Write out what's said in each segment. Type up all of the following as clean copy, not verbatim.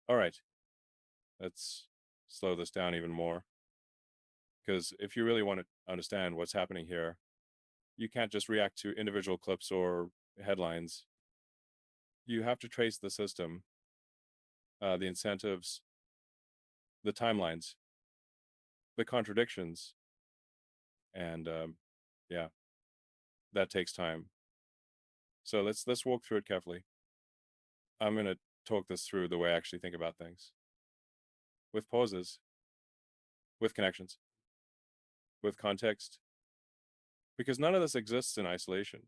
All right, let's slow this down even more. Because if you really want to understand what's happening here, you can't just react to individual clips or headlines. You have to trace the system, the incentives, the timelines, the contradictions, and yeah, that takes time. So let's walk through it carefully. I'm gonna talk this through the way I actually think about things, with pauses, with connections, with context, because none of this exists in isolation.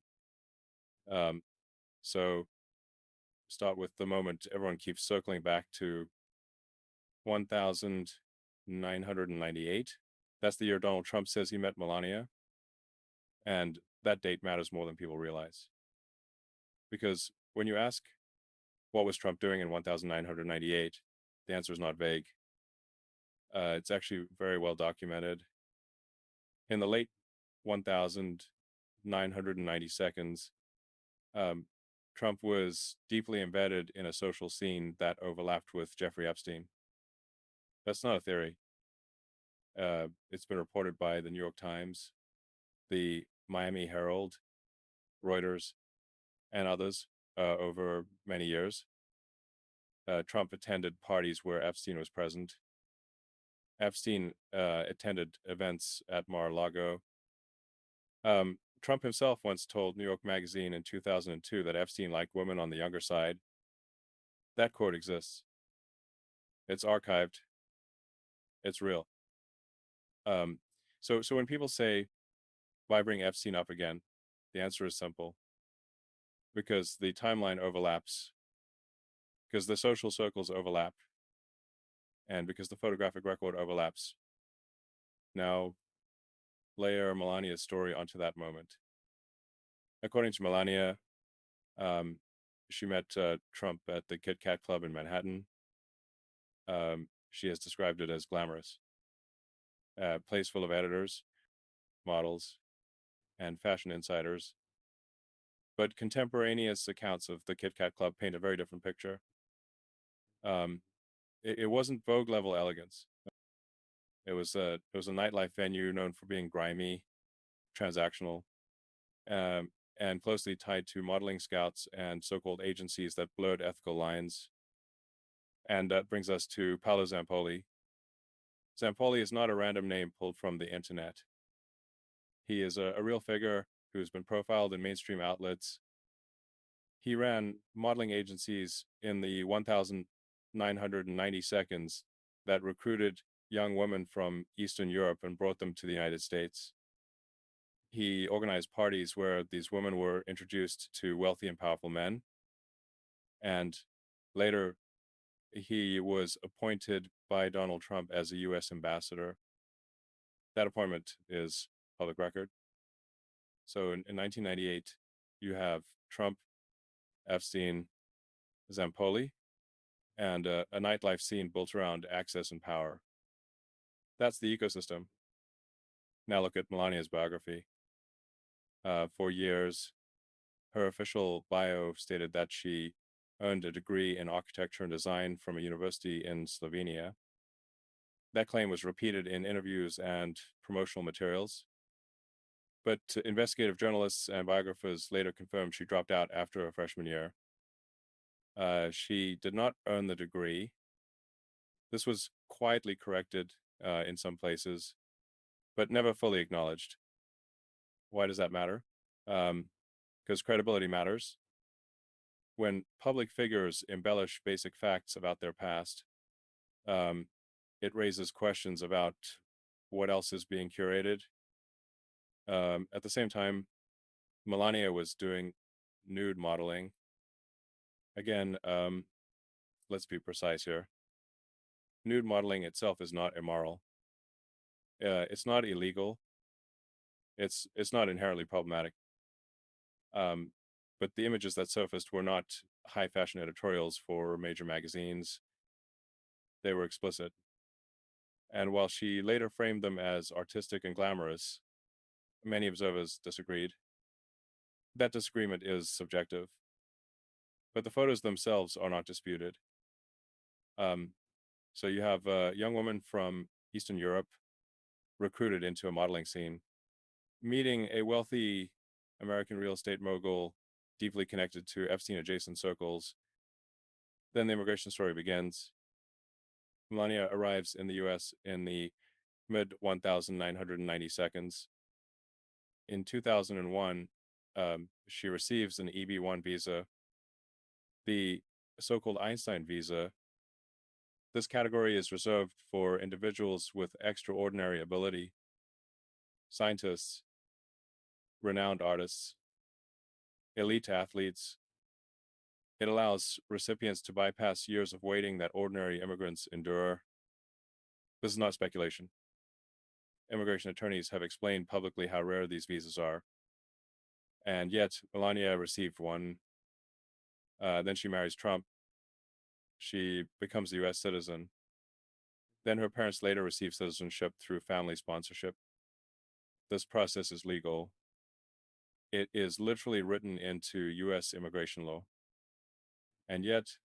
Um, so start with the moment everyone keeps circling back to 1998. That's the year Donald Trump says he met Melania. And that date matters more than people realize. Because when you ask what was Trump doing in 1998, the answer is not vague. It's actually very well documented. In the late 1990 seconds, Trump was deeply embedded in a social scene that overlapped with Jeffrey Epstein. That's not a theory. It's been reported by the New York Times, the Miami Herald, Reuters, and others over many years. Trump attended parties where Epstein was present. Epstein attended events at Mar-a-Lago. Trump himself once told New York Magazine in 2002 that Epstein liked women on the younger side. That quote exists. It's archived. It's real. So when people say, why bring Epstein up again? The answer is simple. Because the timeline overlaps, because the social circles overlap, and because the photographic record overlaps. Now, layer Melania's story onto that moment. According to Melania, she met Trump at the Kit Kat Club in Manhattan. She has described it as glamorous. A place full of editors, models, and fashion insiders. But contemporaneous accounts of the Kit Kat Club paint a very different picture. It wasn't Vogue level elegance. It was a nightlife venue known for being grimy, transactional, and closely tied to modeling scouts and so-called agencies that blurred ethical lines. And that brings us to Paolo Zampoli. Zampoli is not a random name pulled from the internet. He is a real figure who's been profiled in mainstream outlets. He ran modeling agencies in the 1990 seconds that recruited young women from Eastern Europe and brought them to the United States. He organized parties where these women were introduced to wealthy and powerful men. And later, he was appointed by Donald Trump as a U.S. ambassador. That appointment is public record. So in 1998, you have Trump, Epstein, Zampoli, and a nightlife scene built around access and power. That's the ecosystem. Now look at Melania's biography. For years, her official bio stated that she earned a degree in architecture and design from a university in Slovenia. That claim was repeated in interviews and promotional materials. But investigative journalists and biographers later confirmed she dropped out after her freshman year. She did not earn the degree. This was quietly corrected in some places, but never fully acknowledged. Why does that matter? Because credibility matters. When public figures embellish basic facts about their past, it raises questions about what else is being curated. At the same time, Melania was doing nude modeling. Again, let's be precise here. Nude modeling itself is not immoral. It's not illegal. It's not inherently problematic. But the images that surfaced were not high fashion editorials for major magazines. They were explicit. And while she later framed them as artistic and glamorous, many observers disagreed. That disagreement is subjective. But the photos themselves are not disputed. So you have a young woman from Eastern Europe recruited into a modeling scene, meeting a wealthy American real estate mogul deeply connected to Epstein adjacent circles. Then the immigration story begins. Melania arrives in the US in the mid 1990 seconds. In 2001, she receives an EB1 visa, the so called Einstein visa. This category is reserved for individuals with extraordinary ability, scientists, renowned artists, elite athletes. It allows recipients to bypass years of waiting that ordinary immigrants endure. This is not speculation. Immigration attorneys have explained publicly how rare these visas are. And yet, Melania received one. Then she marries Trump. She becomes a US citizen. Then her parents later receive citizenship through family sponsorship. This process is legal. It is literally written into US immigration law. And yet,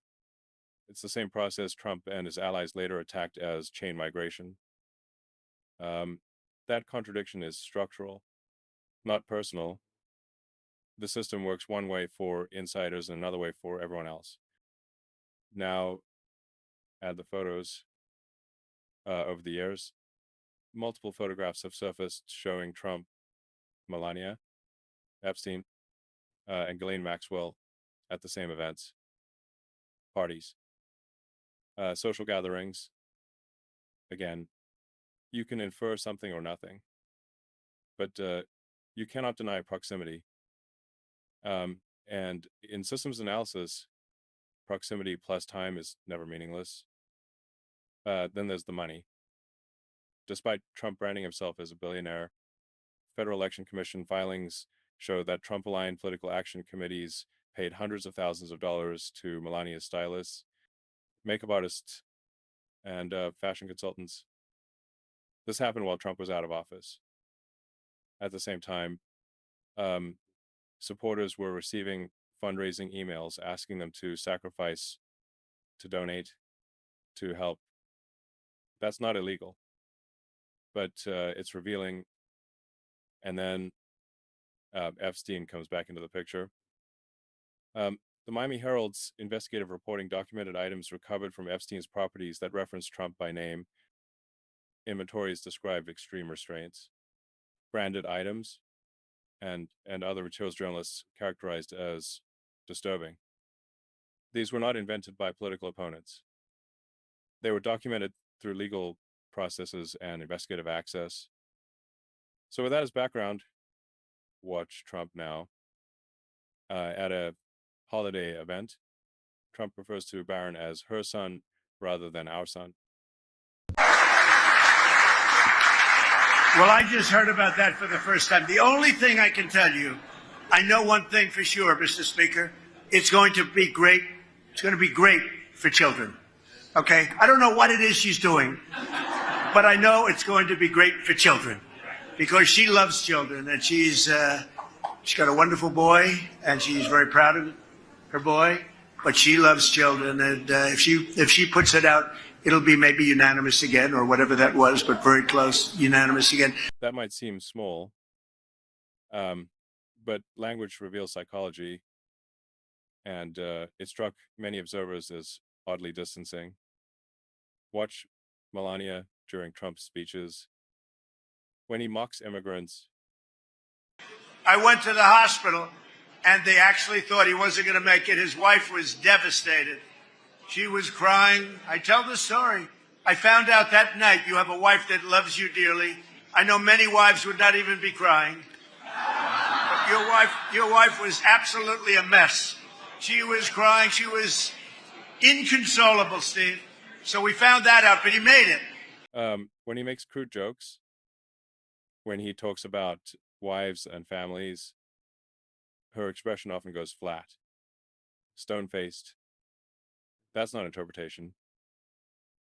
it's the same process Trump and his allies later attacked as chain migration. That contradiction is structural, not personal. The system works one way for insiders and another way for everyone else. Now, add the photos over the years. Multiple photographs have surfaced showing Trump, Melania, Epstein, and Ghislaine Maxwell at the same events, parties, social gatherings. Again, you can infer something or nothing, but you cannot deny proximity. And in systems analysis, proximity plus time is never meaningless. Then there's the money. Despite Trump branding himself as a billionaire, Federal Election Commission filings show that Trump-aligned political action committees paid hundreds of thousands of dollars to Melania's stylists, makeup artists, and fashion consultants. This happened while Trump was out of office. At the same time, supporters were receiving fundraising emails asking them to sacrifice, to donate, to help. That's not illegal, but it's revealing. And then Epstein comes back into the picture. The Miami Herald's investigative reporting documented items recovered from Epstein's properties that referenced Trump by name. Inventories described extreme restraints. Branded items and other materials journalists characterized as disturbing. These were not invented by political opponents. They were documented through legal processes and investigative access. So with that as background, watch Trump now. At a holiday event, Trump refers to Barron as her son rather than our son. Well, I just heard about that for the first time. The only thing I can tell you, I know one thing for sure, Mr. Speaker. It's going to be great. It's going to be great for children. Okay? I don't know what it is she's doing, but I know it's going to be great for children because she loves children and she's got a wonderful boy and she's very proud of her boy, but she loves children. And if she puts it out, it'll be maybe unanimous again or whatever that was, but very close, unanimous again. That might seem small, but language reveals psychology, and it struck many observers as oddly distancing. Watch Melania during Trump's speeches. When he mocks immigrants. I went to the hospital, and they actually thought he wasn't going to make it. His wife was devastated. She was crying. I tell the story. I found out that night you have a wife that loves you dearly. I know many wives would not even be crying. But your wife was absolutely a mess. She was crying. She was inconsolable, Steve. So we found that out, but he made it. When he makes crude jokes, when he talks about wives and families, her expression often goes flat, stone-faced. That's not interpretation.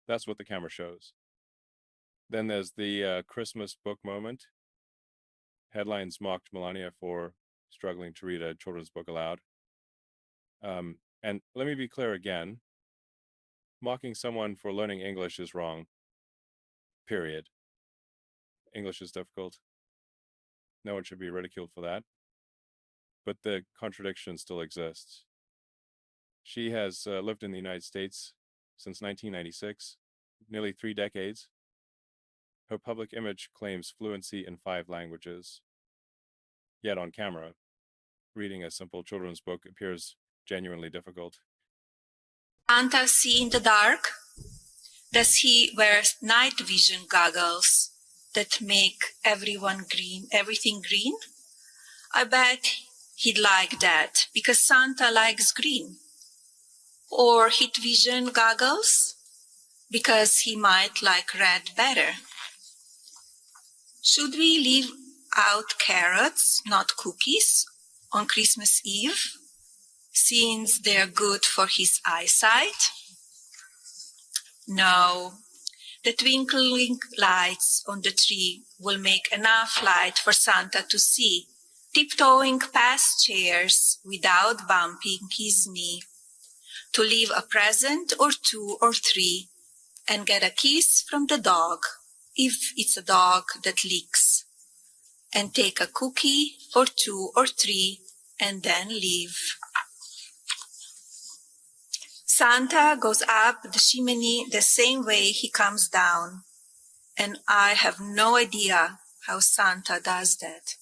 That's what the camera shows. Then there's the Christmas book moment. Headlines mocked Melania for struggling to read a children's book aloud. And let me be clear again. Mocking someone for learning English is wrong. Period. English is difficult. No one should be ridiculed for that. But the contradiction still exists. She has lived in the United States since 1996, nearly 3 decades. Her public image claims fluency in 5 languages. Yet on camera, reading a simple children's book appears genuinely difficult. Santa see in the dark? Does he wear night vision goggles that make everything green? I bet he'd like that because Santa likes green. Or heat vision goggles because he might like red better. Should we leave out carrots, not cookies, on Christmas Eve, since they're good for his eyesight? No, the twinkling lights on the tree will make enough light for Santa to see, tiptoeing past chairs without bumping his knee, to leave a present or 2 or 3 and get a kiss from the dog, if it's a dog that licks, and take a cookie or 2 or 3 and then leave. Santa goes up the chimney the same way he comes down, and I have no idea how Santa does that.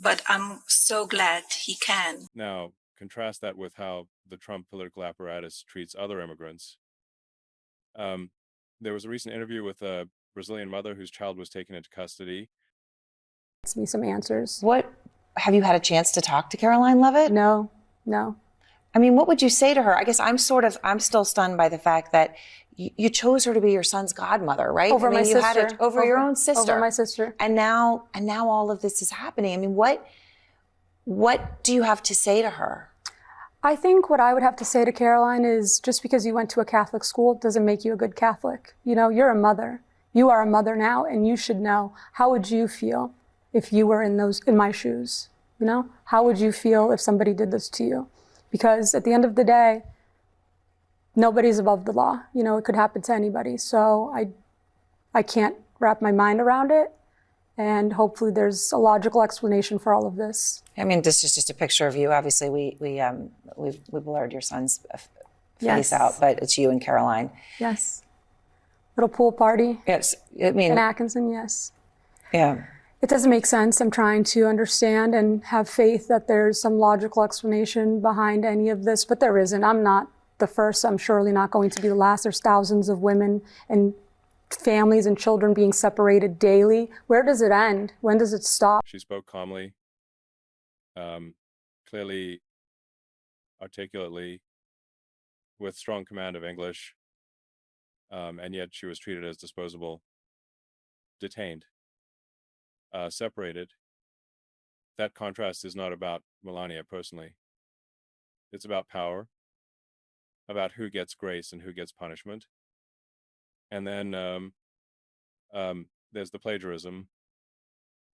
But I'm so glad he can. Now, contrast that with how the Trump political apparatus treats other immigrants. There was a recent interview with a Brazilian mother whose child was taken into custody. Ask me some answers. What, have you had a chance to talk to Caroline Levitt? No. I mean, what would you say to her? I guess I'm still stunned by the fact that you chose her to be your son's godmother, right? Over my sister. You had it over your own sister. Over my sister. And now all of this is happening. I mean, what do you have to say to her? I think what I would have to say to Caroline is just because you went to a Catholic school doesn't make you a good Catholic. You know, you're a mother. You are a mother now, and you should know. How would you feel if you were in my shoes? You know, how would you feel if somebody did this to you? Because at the end of the day, nobody's above the law. You know, it could happen to anybody. So I can't wrap my mind around it. And hopefully there's a logical explanation for all of this. I mean, this is just a picture of you. Obviously, we've blurred your son's face out, but it's you and Caroline. Yes. Little pool party. Yes. I mean, in Atkinson, yes. Yeah. It doesn't make sense. I'm trying to understand and have faith that there's some logical explanation behind any of this, but there isn't. I'm not the first. I'm surely not going to be the last. There's thousands of women and families and children being separated daily. Where does it end? When does it stop? She spoke calmly, clearly, articulately, with strong command of English, and yet she was treated as disposable, detained, separated. That contrast is not about Melania personally. It's about power, about who gets grace and who gets punishment. And then there's the plagiarism.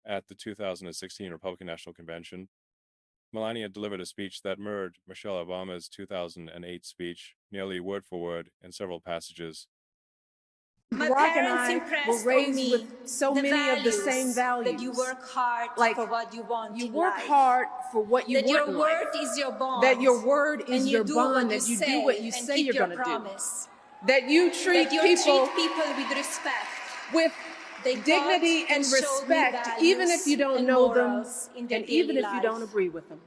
At the 2016 Republican National Convention, Melania delivered a speech that mirrored Michelle Obama's 2008 speech, nearly word for word in several passages. My parents were raised with so many of the same values. That you work hard for what you want. You work hard for what you want. That your word is your bond. That your word is your bond. That you do what you say you're going to do. That you treat people with respect. With dignity and respect, even if you don't know them and even if you don't agree with them.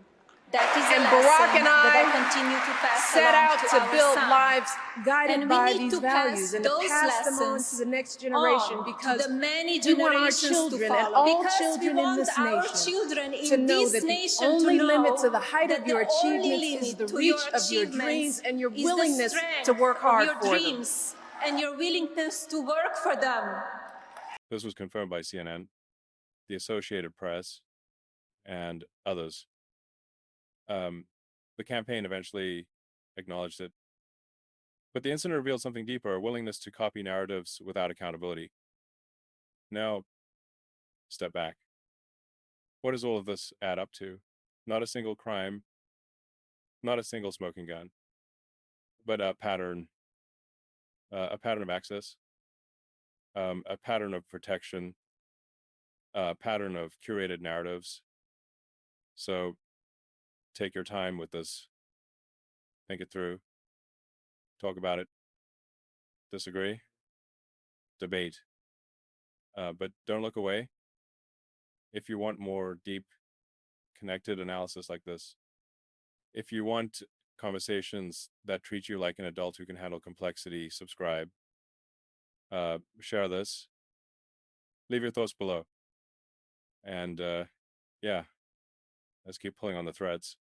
That is and Barack and I continue to pass set out to build son. lives guided by these values and to those pass them on to the next generation because we want our children and all children in this nation to know that the only limit to the height of your achievements is the reach of your dreams and your willingness to work hard for them. And your willingness to work for them. This was confirmed by CNN, the Associated Press, and others. The campaign eventually acknowledged it. But the incident revealed something deeper, a willingness to copy narratives without accountability. Now, step back. What does all of this add up to? Not a single crime, not a single smoking gun, but a pattern of access, a pattern of protection, a pattern of curated narratives. So take your time with this, think it through, talk about it, disagree, debate, but don't look away. If you want more deep, connected analysis like this, if you want conversations that treat you like an adult who can handle complexity, subscribe, share this, leave your thoughts below. And yeah, let's keep pulling on the threads.